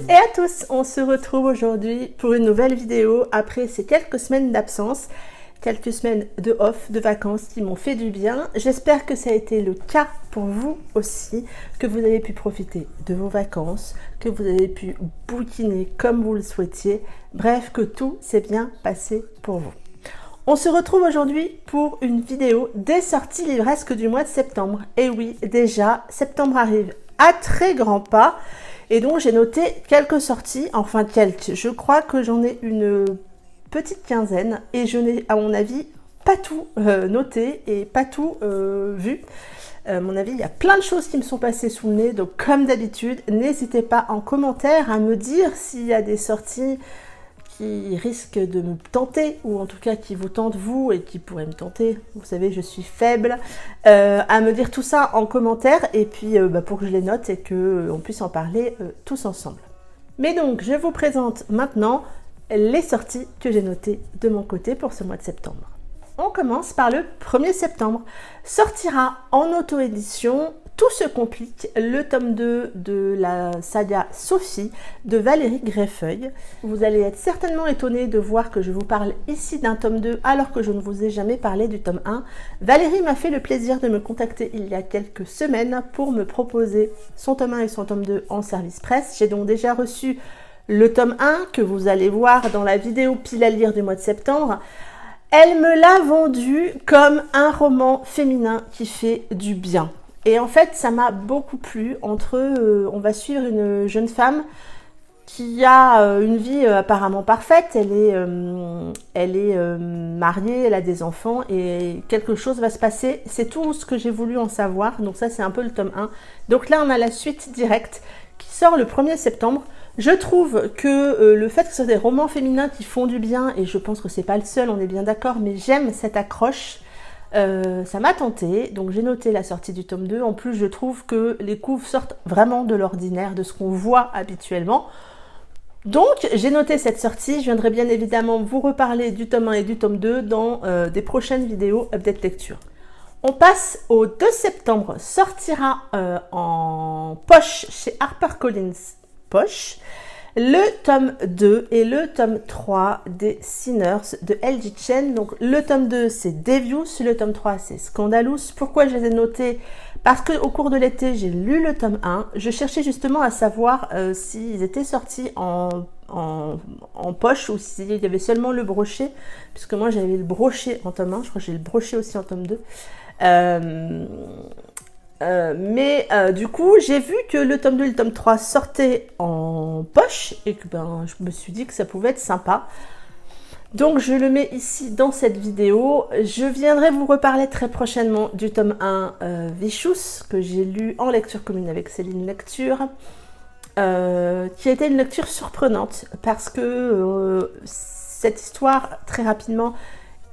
Et à tous, on se retrouve aujourd'hui pour une nouvelle vidéo après ces quelques semaines d'absence, quelques semaines de off, de vacances qui m'ont fait du bien. J'espère que ça a été le cas pour vous aussi, que vous avez pu profiter de vos vacances, que vous avez pu bouquiner comme vous le souhaitiez, bref, que tout s'est bien passé pour vous. On se retrouve aujourd'hui pour une vidéo des sorties livresques du mois de septembre. Et oui, déjà, septembre arrive à très grands pas. Et donc, j'ai noté quelques sorties, enfin quelques. Je crois que j'en ai une petite quinzaine. Et je n'ai, à mon avis, pas tout noté et pas tout vu. À mon avis, il y a plein de choses qui me sont passées sous le nez. Donc, comme d'habitude, n'hésitez pas en commentaire à me dire s'il y a des sorties qui risquent de me tenter, ou en tout cas qui vous tentent vous et qui pourraient me tenter. Vous savez, je suis faible. À me dire tout ça en commentaire et puis pour que je les note et qu'on puisse en parler tous ensemble. Mais donc, je vous présente maintenant les sorties que j'ai notées de mon côté pour ce mois de septembre. On commence par le 1er septembre. Sortira en auto-édition Tout se complique, le tome 2 de la saga Sophie de Valérie Greffeuil. Vous allez être certainement étonnés de voir que je vous parle ici d'un tome 2 alors que je ne vous ai jamais parlé du tome 1. Valérie m'a fait le plaisir de me contacter il y a quelques semaines pour me proposer son tome 1 et son tome 2 en service presse. J'ai donc déjà reçu le tome 1 que vous allez voir dans la vidéo pile à lire du mois de septembre. Elle me l'a vendu comme un roman féminin qui fait du bien. Et en fait, ça m'a beaucoup plu. On va suivre une jeune femme qui a une vie apparemment parfaite. Elle est mariée, elle a des enfants et quelque chose va se passer. C'est tout ce que j'ai voulu en savoir. Donc ça, c'est un peu le tome 1. Donc là, on a la suite directe qui sort le 1er septembre. Je trouve que le fait que ce soit des romans féminins qui font du bien, et je pense que c'est pas le seul, on est bien d'accord, mais j'aime cette accroche. Ça m'a tenté, donc j'ai noté la sortie du tome 2. En plus, je trouve que les couves sortent vraiment de l'ordinaire, de ce qu'on voit habituellement. Donc, j'ai noté cette sortie. Je viendrai bien évidemment vous reparler du tome 1 et du tome 2 dans des prochaines vidéos update lecture. On passe au 2 septembre. Sortira en poche chez HarperCollins Poche le tome 2 et le tome 3 des Sinners de L.J. Chen. Donc le tome 2 c'est Devious, le tome 3 c'est Scandalous. Pourquoi je les ai notés? Parce qu'au cours de l'été j'ai lu le tome 1. Je cherchais justement à savoir s'ils étaient sortis en poche ou s'il y avait seulement le brochet. Puisque moi j'avais le brochet en tome 1, je crois que j'ai le brochet aussi en tome 2. Du coup, j'ai vu que le tome 2 et le tome 3 sortaient en poche et que je me suis dit que ça pouvait être sympa. Donc, je le mets ici dans cette vidéo. Je viendrai vous reparler très prochainement du tome 1 Vicious que j'ai lu en lecture commune avec Céline Lecture, qui a été une lecture surprenante parce que cette histoire, très rapidement,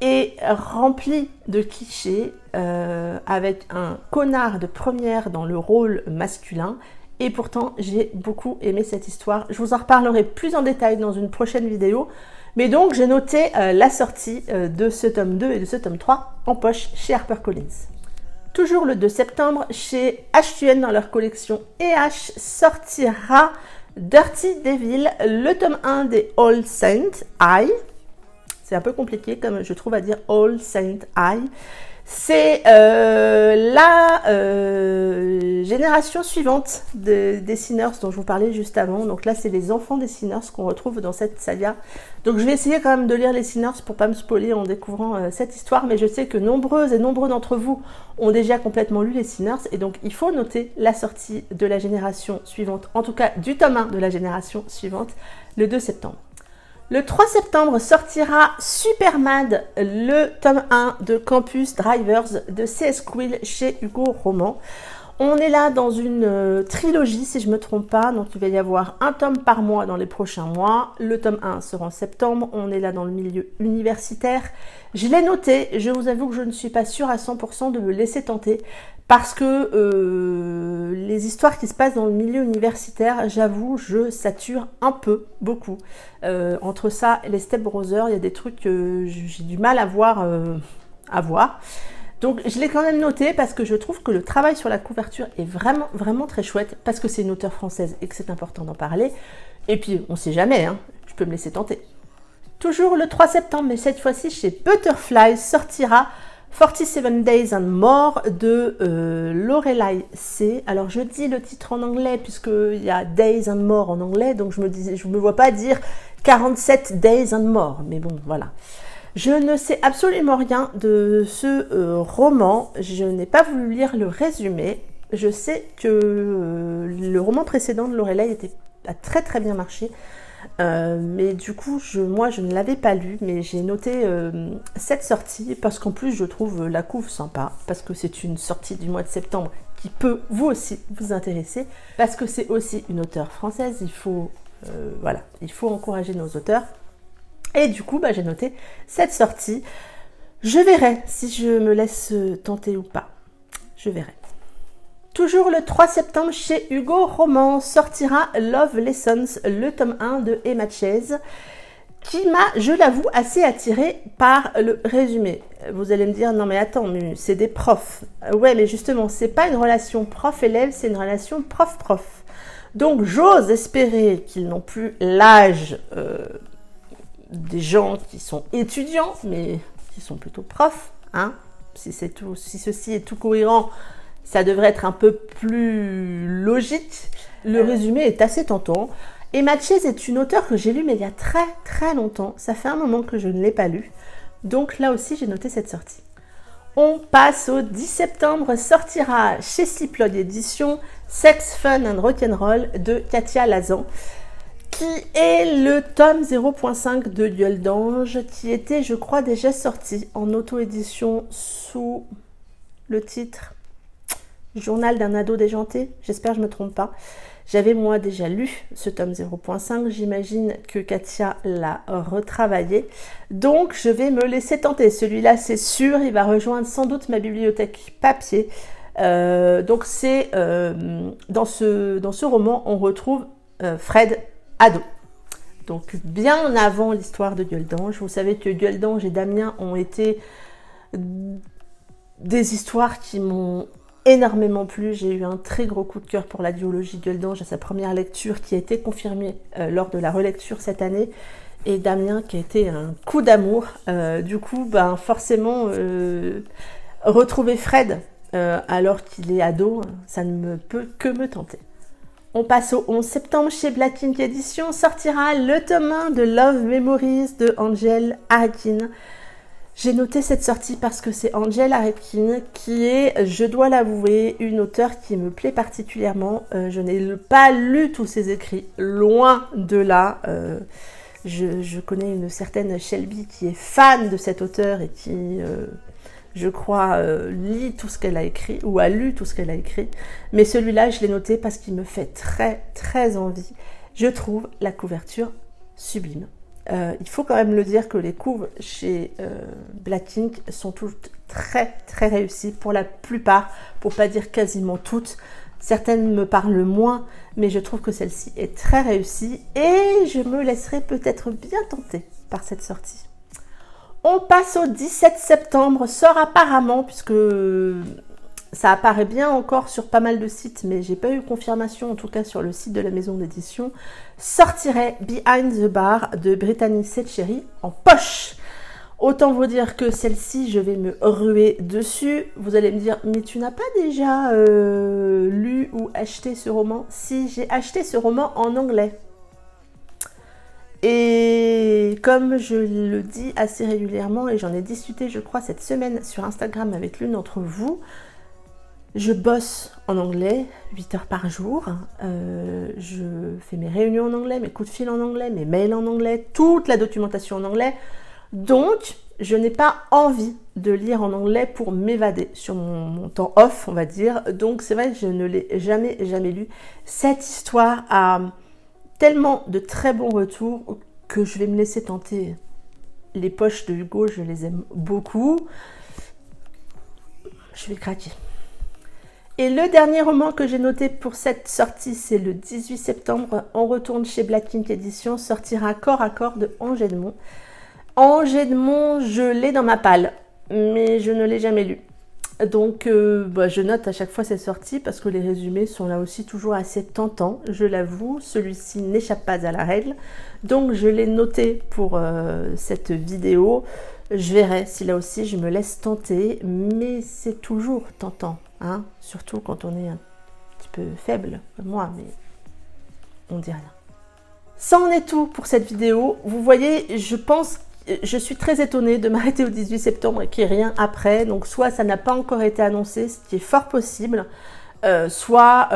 est rempli de clichés avec un connard de première dans le rôle masculin et pourtant j'ai beaucoup aimé cette histoire. Je vous en reparlerai plus en détail dans une prochaine vidéo, mais donc j'ai noté la sortie de ce tome 2 et de ce tome 3 en poche chez HarperCollins. Toujours le 2 septembre chez HUN dans leur collection EH sortira Dirty Devil, le tome 1 des All Saints I. C'est un peu compliqué comme je trouve à dire All Saint I. C'est la génération suivante des Sinners dont je vous parlais juste avant. Donc là, c'est les enfants des Sinners qu'on retrouve dans cette saga. Donc je vais essayer quand même de lire les Sinners pour pas me spoiler en découvrant cette histoire. Mais je sais que nombreuses et nombreux d'entre vous ont déjà complètement lu les Sinners. Et donc il faut noter la sortie de la génération suivante, en tout cas du tome 1 de la génération suivante, le 2 septembre. Le 3 septembre sortira Supermad, le tome 1 de Campus Drivers de C.S. Quill chez Hugo Roman. On est là dans une trilogie, si je ne me trompe pas, donc il va y avoir un tome par mois dans les prochains mois. Le tome 1 sera en septembre, on est là dans le milieu universitaire. Je l'ai noté, je vous avoue que je ne suis pas sûre à 100% de me laisser tenter, parce que les histoires qui se passent dans le milieu universitaire, j'avoue, je sature un peu, beaucoup. Entre ça et les Step Brothers, il y a des trucs que j'ai du mal à voir. Donc je l'ai quand même noté parce que je trouve que le travail sur la couverture est vraiment, vraiment très chouette, parce que c'est une auteure française et que c'est important d'en parler. Et puis, on ne sait jamais, hein, je peux me laisser tenter. Toujours le 3 septembre, mais cette fois-ci chez Butterfly, sortira 47 Days and More de Lorelai C. Alors je dis le titre en anglais puisqu'il y a Days and More en anglais, donc je me vois pas dire 47 Days and More, mais bon voilà. Je ne sais absolument rien de ce roman, je n'ai pas voulu lire le résumé. Je sais que le roman précédent de Lorelai a très très bien marché. Mais du coup, moi je ne l'avais pas lu, mais j'ai noté cette sortie parce qu'en plus je trouve la couve sympa, parce que c'est une sortie du mois de septembre qui peut vous aussi vous intéresser, parce que c'est aussi une auteure française, il faut encourager nos auteurs. Et du coup, j'ai noté cette sortie. Je verrai si je me laisse tenter ou pas. Je verrai. Toujours le 3 septembre, chez Hugo Roman, sortira Love Lessons, le tome 1 de Emma Chase, qui m'a, je l'avoue, assez attirée par le résumé. Vous allez me dire, non mais attends, mais c'est des profs. Ouais, mais justement, c'est pas une relation prof-élève, c'est une relation prof-prof. Donc j'ose espérer qu'ils n'ont plus l'âge des gens qui sont étudiants, mais qui sont plutôt profs, hein. Si ceci est tout cohérent, ça devrait être un peu plus logique. Le résumé est assez tentant. Emma Chase est une auteure que j'ai lue, mais il y a très très longtemps. Ça fait un moment que je ne l'ai pas lue. Donc là aussi, j'ai noté cette sortie. On passe au 10 septembre. Sortira chez Cyploid Éditions Sex, Fun and Rock'n'Roll de Katia Lazan, qui est le tome 0.5 de Duel d'Ange, qui était, je crois, déjà sorti en auto-édition sous le titre Journal d'un ado déjanté, j'espère que je ne me trompe pas. J'avais moi déjà lu ce tome 0.5, j'imagine que Katia l'a retravaillé. Donc je vais me laisser tenter, celui-là c'est sûr, il va rejoindre sans doute ma bibliothèque papier. Donc c'est dans ce roman, on retrouve Fred ado. Donc bien avant l'histoire de Duel d'Ange, vous savez que Duel d'Ange et Damien ont été des histoires qui m'ont énormément plu. J'ai eu un très gros coup de cœur pour la duologie Duel d'Ange à sa première lecture qui a été confirmée lors de la relecture cette année, et Damien qui a été un coup d'amour. Du coup, forcément, retrouver Fred alors qu'il est ado, ça ne peut que me tenter. On passe au 11 septembre, chez Black Ink Edition, sortira le tome 1 de Love Memories de Angel Arkin. J'ai noté cette sortie parce que c'est Angel Arkin qui est, je dois l'avouer, une auteure qui me plaît particulièrement. Je n'ai pas lu tous ses écrits, loin de là. Je connais une certaine Shelby qui est fan de cette auteure et qui, je crois, lit tout ce qu'elle a écrit, ou a lu tout ce qu'elle a écrit. Mais celui-là, je l'ai noté parce qu'il me fait très, très envie. Je trouve la couverture sublime. Il faut quand même le dire que les couves chez Black Ink sont toutes très très réussies pour la plupart, pour pas dire quasiment toutes. Certaines me parlent moins, mais je trouve que celle-ci est très réussie et je me laisserai peut-être bien tenter par cette sortie. On passe au 17 septembre, sort apparemment, puisque ça apparaît bien encore sur pas mal de sites, mais j'ai pas eu confirmation, en tout cas sur le site de la maison d'édition, sortirait Behind the Bar de Brittany Setcheri en poche. Autant vous dire que celle-ci, je vais me ruer dessus. Vous allez me dire, mais tu n'as pas déjà lu ou acheté ce roman? Si, j'ai acheté ce roman en anglais. Et comme je le dis assez régulièrement, et j'en ai discuté, je crois, cette semaine sur Instagram avec l'une d'entre vous, je bosse en anglais 8 heures par jour, je fais mes réunions en anglais, mes coups de fil en anglais, mes mails en anglais, toute la documentation en anglais. Donc, je n'ai pas envie de lire en anglais pour m'évader sur mon temps off, on va dire. Donc, c'est vrai que je ne l'ai jamais lu. Cette histoire a tellement de très bons retours que je vais me laisser tenter. Les poches de Hugo, je les aime beaucoup. Je vais craquer. Et le dernier roman que j'ai noté pour cette sortie, c'est le 18 septembre. On retourne chez Black Ink Edition, sortira Corps à corps de Angers de Mont. Angers de Mont, je l'ai dans ma palle, mais je ne l'ai jamais lu. Donc je note à chaque fois ces sorties parce que les résumés sont là aussi toujours assez tentants, je l'avoue. Celui-ci n'échappe pas à la règle. Donc je l'ai noté pour cette vidéo. Je verrai si là aussi je me laisse tenter, mais c'est toujours tentant, hein, surtout quand on est un petit peu faible comme moi, mais on dit rien. Ça en est tout pour cette vidéo. Vous voyez, je suis très étonnée de m'arrêter au 18 septembre et qu'il n'y ait rien après. Donc soit ça n'a pas encore été annoncé, ce qui est fort possible, soit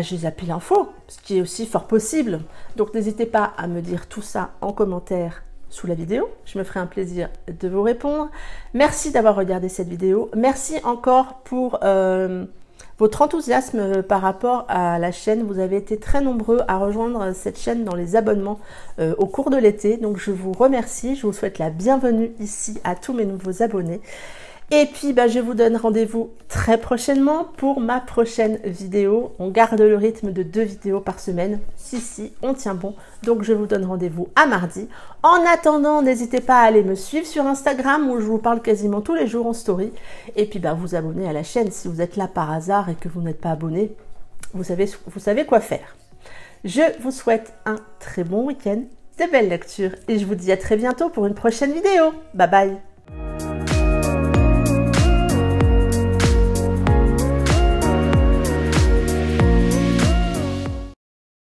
j'ai zappé l'info, ce qui est aussi fort possible. Donc n'hésitez pas à me dire tout ça en commentaire sous la vidéo. Je me ferai un plaisir de vous répondre. Merci d'avoir regardé cette vidéo. Merci encore pour votre enthousiasme par rapport à la chaîne. Vous avez été très nombreux à rejoindre cette chaîne dans les abonnements au cours de l'été. Donc je vous remercie. Je vous souhaite la bienvenue ici à tous mes nouveaux abonnés. Et puis je vous donne rendez-vous très prochainement pour ma prochaine vidéo. On garde le rythme de 2 vidéos par semaine. Si, on tient bon. Donc je vous donne rendez-vous à mardi. En attendant, n'hésitez pas à aller me suivre sur Instagram où je vous parle quasiment tous les jours en story. Et puis vous abonner à la chaîne si vous êtes là par hasard et que vous n'êtes pas abonné. Vous savez quoi faire. Je vous souhaite un très bon week-end, de belles lectures et je vous dis à très bientôt pour une prochaine vidéo. Bye bye.